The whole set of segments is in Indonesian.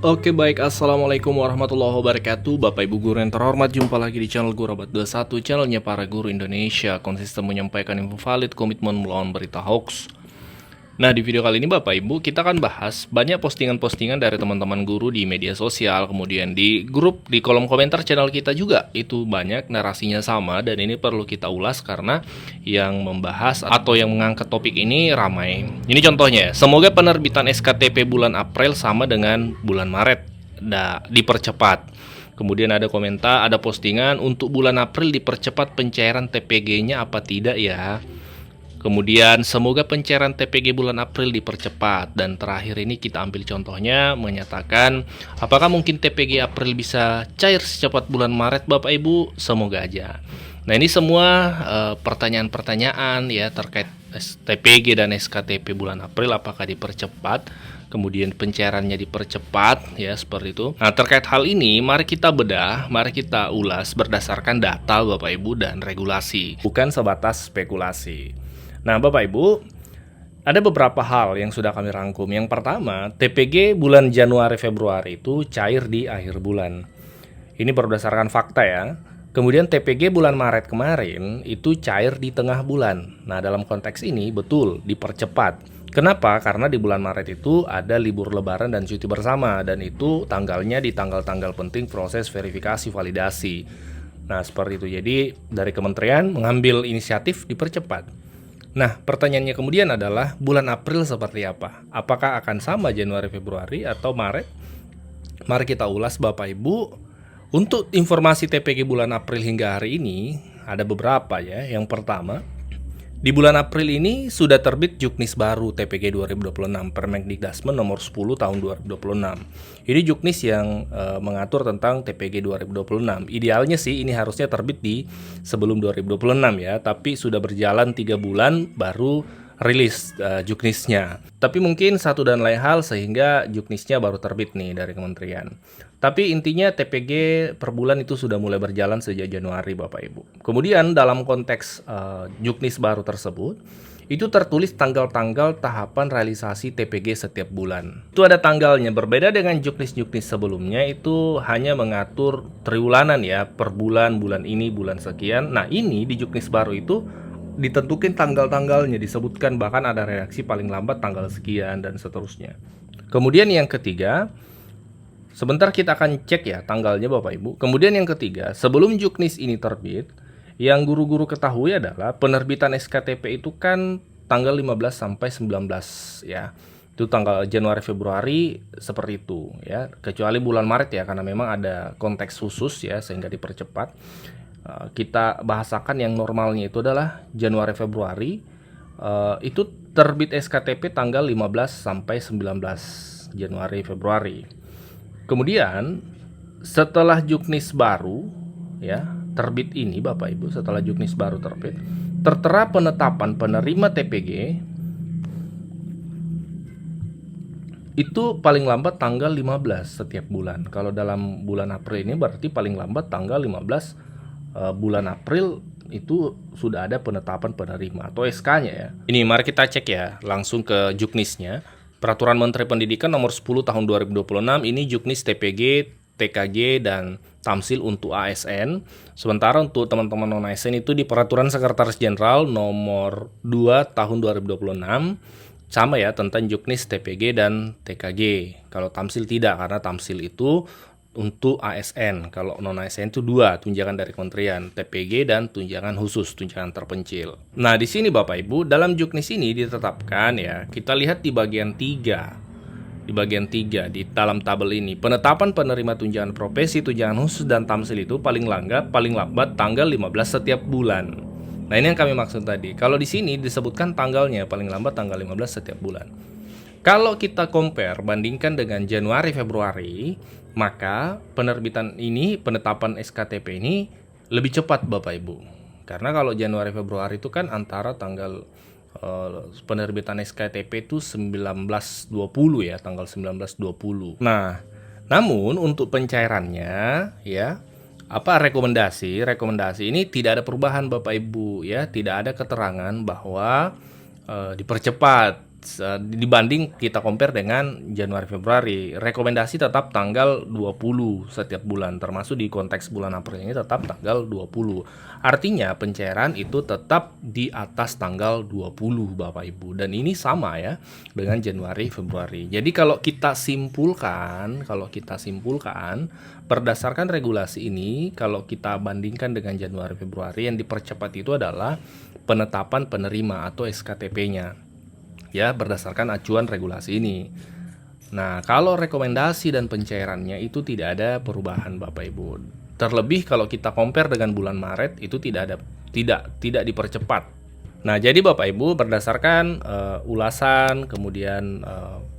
Oke baik, Assalamualaikum warahmatullahi wabarakatuh. Bapak ibu guru yang terhormat, jumpa lagi di channel Guru Abad 21, channelnya para guru Indonesia, konsisten menyampaikan info valid, komitmen melawan berita hoax. Nah, di video kali ini Bapak Ibu, kita akan bahas banyak postingan-postingan dari teman-teman guru di media sosial, kemudian di grup, di kolom komentar channel kita juga. Itu banyak narasinya sama, dan ini perlu kita ulas karena yang membahas atau yang mengangkat topik ini ramai. Ini contohnya, semoga penerbitan SKTP bulan April sama dengan bulan Maret, dipercepat. Kemudian ada komentar, ada postingan, untuk bulan April dipercepat pencairan TPG-nya apa tidak ya? Kemudian semoga pencairan TPG bulan April dipercepat. Dan terakhir ini kita ambil contohnya, menyatakan apakah mungkin TPG April bisa cair secepat bulan Maret Bapak Ibu? Semoga aja. Nah, ini semua pertanyaan-pertanyaan ya terkait TPG dan SKTP bulan April, apakah dipercepat, kemudian pencairannya dipercepat ya, seperti itu. Nah, terkait hal ini mari kita bedah, mari kita ulas berdasarkan data Bapak Ibu dan regulasi, bukan sebatas spekulasi. Nah, Bapak Ibu, ada beberapa hal yang sudah kami rangkum. Yang pertama, TPG bulan Januari Februari itu cair di akhir bulan. Ini berdasarkan fakta ya. Kemudian TPG bulan Maret kemarin itu cair di tengah bulan. Nah, dalam konteks ini betul dipercepat. Kenapa? Karena di bulan Maret itu ada libur lebaran dan cuti bersama, dan itu tanggalnya di tanggal-tanggal penting proses verifikasi validasi. Nah, seperti itu. Jadi dari kementerian mengambil inisiatif dipercepat. Nah, pertanyaannya kemudian adalah bulan April seperti apa? Apakah akan sama Januari, Februari, atau Maret? Mari kita ulas Bapak Ibu. Untuk informasi TPG bulan April hingga hari ini, ada beberapa ya. Yang pertama, di bulan April ini sudah terbit Juknis baru TPG 2026 Permendikdasmen nomor 10 tahun 2026. Ini Juknis yang mengatur tentang TPG 2026. Idealnya sih ini harusnya terbit di sebelum 2026 ya, tapi sudah berjalan 3 bulan baru rilis Juknisnya. Tapi mungkin satu dan lain hal sehingga Juknisnya baru terbit nih dari kementerian. Tapi intinya TPG per bulan itu sudah mulai berjalan sejak Januari Bapak Ibu. Kemudian dalam konteks Juknis baru tersebut, itu tertulis tanggal-tanggal tahapan realisasi TPG setiap bulan. Itu ada tanggalnya, berbeda dengan Juknis-Juknis sebelumnya itu hanya mengatur triwulanan ya, per bulan, bulan ini, bulan sekian. Nah, ini di Juknis baru itu ditentukan tanggal-tanggalnya, disebutkan bahkan ada reaksi paling lambat tanggal sekian dan seterusnya. Kemudian yang ketiga, sebentar kita akan cek ya tanggalnya Bapak Ibu. Kemudian yang ketiga, sebelum Juknis ini terbit, yang guru-guru ketahui adalah penerbitan SKTP itu kan tanggal 15 sampai 19 ya. Itu tanggal Januari Februari seperti itu ya. Kecuali bulan Maret ya, karena memang ada konteks khusus ya sehingga dipercepat. Kita bahasakan yang normalnya itu adalah Januari Februari, itu terbit SKTP tanggal 15 sampai 19 Januari Februari. Kemudian setelah Juknis baru ya terbit ini Bapak Ibu, setelah Juknis baru terbit, tertera penetapan penerima TPG itu paling lambat tanggal 15 setiap bulan. Kalau dalam bulan April ini berarti paling lambat tanggal 15 bulan April itu sudah ada penetapan penerima atau SK-nya ya. Ini mari kita cek ya langsung ke Juknisnya. Peraturan Menteri Pendidikan nomor 10 tahun 2026, ini Juknis TPG, TKG, dan Tamsil untuk ASN. Sementara untuk teman-teman non-ASN itu di Peraturan Sekretaris Jenderal nomor 2 tahun 2026. Sama ya tentang Juknis TPG dan TKG. Kalau Tamsil tidak, karena Tamsil itu untuk ASN. Kalau non ASN itu 2 tunjangan dari kementerian, TPG dan tunjangan khusus, tunjangan terpencil. Nah, di sini Bapak Ibu, dalam Juknis ini ditetapkan ya, kita lihat di bagian 3. Di bagian 3 di dalam tabel ini, penetapan penerima tunjangan profesi, tunjangan khusus dan Tamsil itu paling lambat tanggal 15 setiap bulan. Nah, ini yang kami maksud tadi. Kalau di sini disebutkan tanggalnya paling lambat tanggal 15 setiap bulan. Kalau kita compare, bandingkan dengan Januari Februari, maka penerbitan ini, penetapan SKTP ini lebih cepat Bapak Ibu. Karena kalau Januari Februari itu kan antara tanggal penerbitan SKTP itu 1920 ya, tanggal 1920. Nah, namun untuk pencairannya ya, rekomendasi ini tidak ada perubahan Bapak Ibu ya, tidak ada keterangan bahwa dipercepat dibanding kita compare dengan Januari Februari. Rekomendasi tetap tanggal 20 setiap bulan, termasuk di konteks bulan April ini tetap tanggal 20. Artinya pencairan itu tetap di atas tanggal 20 Bapak Ibu, dan ini sama ya dengan Januari Februari. Jadi kalau kita simpulkan berdasarkan regulasi ini, kalau kita bandingkan dengan Januari Februari, yang dipercepat itu adalah penetapan penerima atau SKTP-nya. Ya, berdasarkan acuan regulasi ini. Nah, kalau rekomendasi dan pencairannya itu tidak ada perubahan Bapak Ibu. Terlebih kalau kita compare dengan bulan Maret itu tidak dipercepat. Nah, jadi Bapak Ibu berdasarkan ulasan, kemudian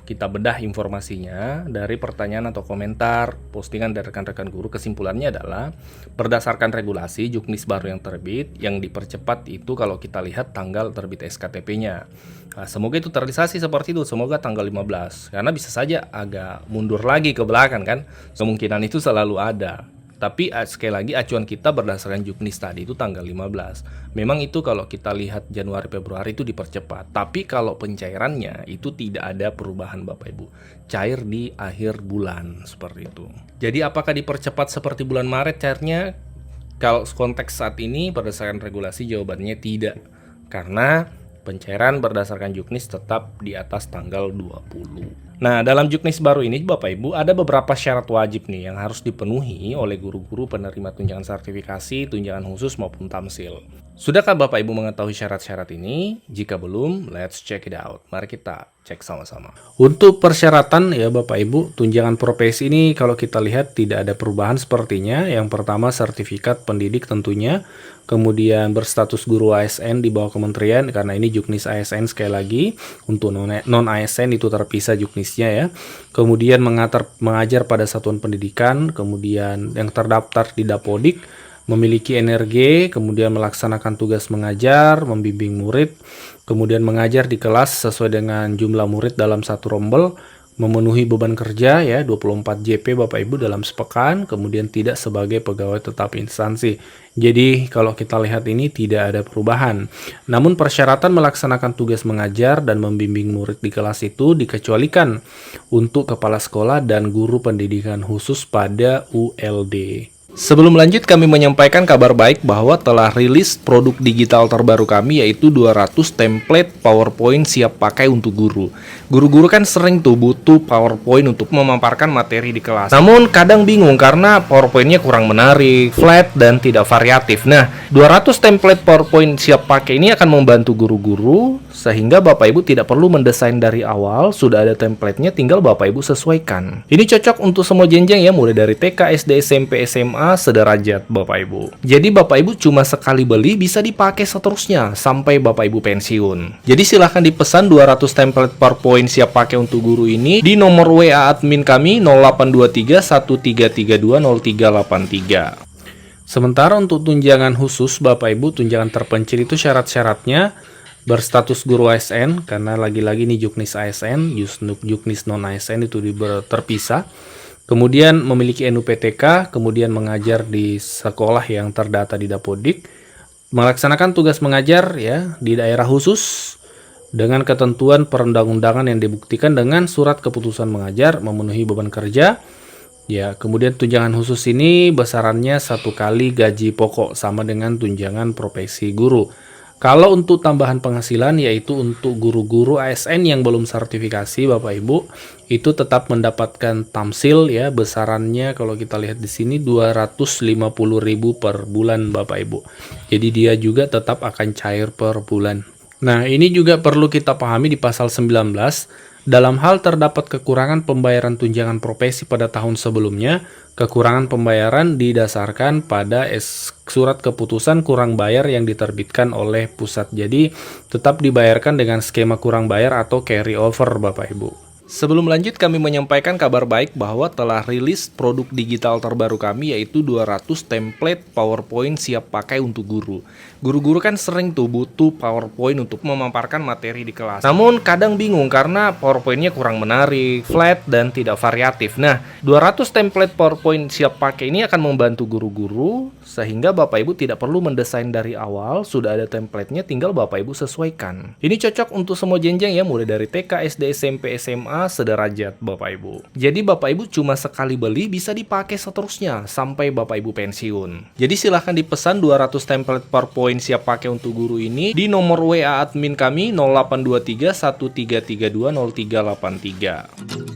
kita bedah informasinya dari pertanyaan atau komentar postingan dari rekan-rekan guru, kesimpulannya adalah berdasarkan regulasi juknis baru yang terbit, yang dipercepat itu kalau kita lihat tanggal terbit SKTP-nya. Nah, semoga itu terrealisasi seperti itu, semoga tanggal 15, karena bisa saja agak mundur lagi ke belakang kan, kemungkinan itu selalu ada. Tapi sekali lagi acuan kita berdasarkan juknis tadi itu tanggal 15. Memang itu kalau kita lihat Januari Februari itu dipercepat. Tapi kalau pencairannya itu tidak ada perubahan Bapak Ibu. Cair di akhir bulan seperti itu. Jadi apakah dipercepat seperti bulan Maret cairnya? Kalau konteks saat ini berdasarkan regulasi jawabannya tidak. Karena pencairan berdasarkan juknis tetap di atas tanggal 20. Nah, dalam juknis baru ini Bapak Ibu ada beberapa syarat wajib nih yang harus dipenuhi oleh guru-guru penerima tunjangan sertifikasi, tunjangan khusus maupun tamsil. Sudahkah Bapak Ibu mengetahui syarat-syarat ini? Jika belum, let's check it out. Mari kita cek sama-sama. Untuk persyaratan ya Bapak Ibu, tunjangan profesi ini kalau kita lihat tidak ada perubahan sepertinya. Yang pertama sertifikat pendidik tentunya, kemudian berstatus guru ASN di bawah kementerian, karena ini juknis ASN sekali lagi. Untuk non ASN itu terpisah juknisnya ya. Kemudian mengajar pada satuan pendidikan, kemudian yang terdaftar di Dapodik, memiliki NRG, kemudian melaksanakan tugas mengajar, membimbing murid, kemudian mengajar di kelas sesuai dengan jumlah murid dalam satu rombel, memenuhi beban kerja ya 24 JP Bapak Ibu dalam sepekan, kemudian tidak sebagai pegawai tetap instansi. Jadi kalau kita lihat ini tidak ada perubahan. Namun persyaratan melaksanakan tugas mengajar dan membimbing murid di kelas itu dikecualikan untuk kepala sekolah dan guru pendidikan khusus pada ULD. Sebelum lanjut, kami menyampaikan kabar baik bahwa telah rilis produk digital terbaru kami, yaitu 200 template PowerPoint siap pakai untuk guru. Guru-guru kan sering tuh butuh PowerPoint untuk memaparkan materi di kelas. Namun kadang bingung karena PowerPoint-nya kurang menarik, flat, dan tidak variatif. Nah, 200 template PowerPoint siap pakai ini akan membantu guru-guru sehingga Bapak Ibu tidak perlu mendesain dari awal, sudah ada template-nya, tinggal Bapak Ibu sesuaikan. Ini cocok untuk semua jenjang ya, mulai dari TK, SD, SMP, SMA, sederajat Bapak Ibu. Jadi Bapak Ibu cuma sekali beli bisa dipakai seterusnya sampai Bapak Ibu pensiun. Jadi silahkan dipesan 200 template PowerPoint siap pakai untuk guru ini di nomor WA admin kami 0823 1332 0383. Sementara untuk tunjangan khusus Bapak Ibu, tunjangan terpencil itu syarat-syaratnya berstatus guru ASN, karena lagi-lagi ini juknis ASN, juknis non ASN itu terpisah. Kemudian memiliki NUPTK, kemudian mengajar di sekolah yang terdata di Dapodik, melaksanakan tugas mengajar ya di daerah khusus dengan ketentuan perundang-undangan yang dibuktikan dengan surat keputusan mengajar, memenuhi beban kerja. Ya, kemudian tunjangan khusus ini besarannya 1 kali gaji pokok sama dengan tunjangan profesi guru. Kalau untuk tambahan penghasilan, yaitu untuk guru-guru ASN yang belum sertifikasi Bapak Ibu, itu tetap mendapatkan tamsil ya, besarannya kalau kita lihat di sini 250.000 per bulan Bapak Ibu. Jadi dia juga tetap akan cair per bulan. Nah, ini juga perlu kita pahami di pasal 19, dalam hal terdapat kekurangan pembayaran tunjangan profesi pada tahun sebelumnya, kekurangan pembayaran didasarkan pada surat keputusan kurang bayar yang diterbitkan oleh pusat. Jadi tetap dibayarkan dengan skema kurang bayar atau carry over Bapak Ibu. Sebelum lanjut, kami menyampaikan kabar baik bahwa telah rilis produk digital terbaru kami, yaitu 200 template PowerPoint siap pakai untuk guru. Guru-guru kan sering tuh butuh PowerPoint untuk memaparkan materi di kelas. Namun kadang bingung karena PowerPoint-nya kurang menarik, flat, dan tidak variatif. Nah, 200 template PowerPoint siap pakai ini akan membantu guru-guru sehingga Bapak Ibu tidak perlu mendesain dari awal, sudah ada template-nya, tinggal Bapak Ibu sesuaikan. Ini cocok untuk semua jenjang ya, mulai dari TK, SD, SMP, SMA, sederajat Bapak Ibu. Jadi Bapak Ibu cuma sekali beli bisa dipakai seterusnya sampai Bapak Ibu pensiun. Jadi silahkan dipesan 200 template PowerPoint siap pakai untuk guru ini di nomor WA admin kami 0823 1332 0383.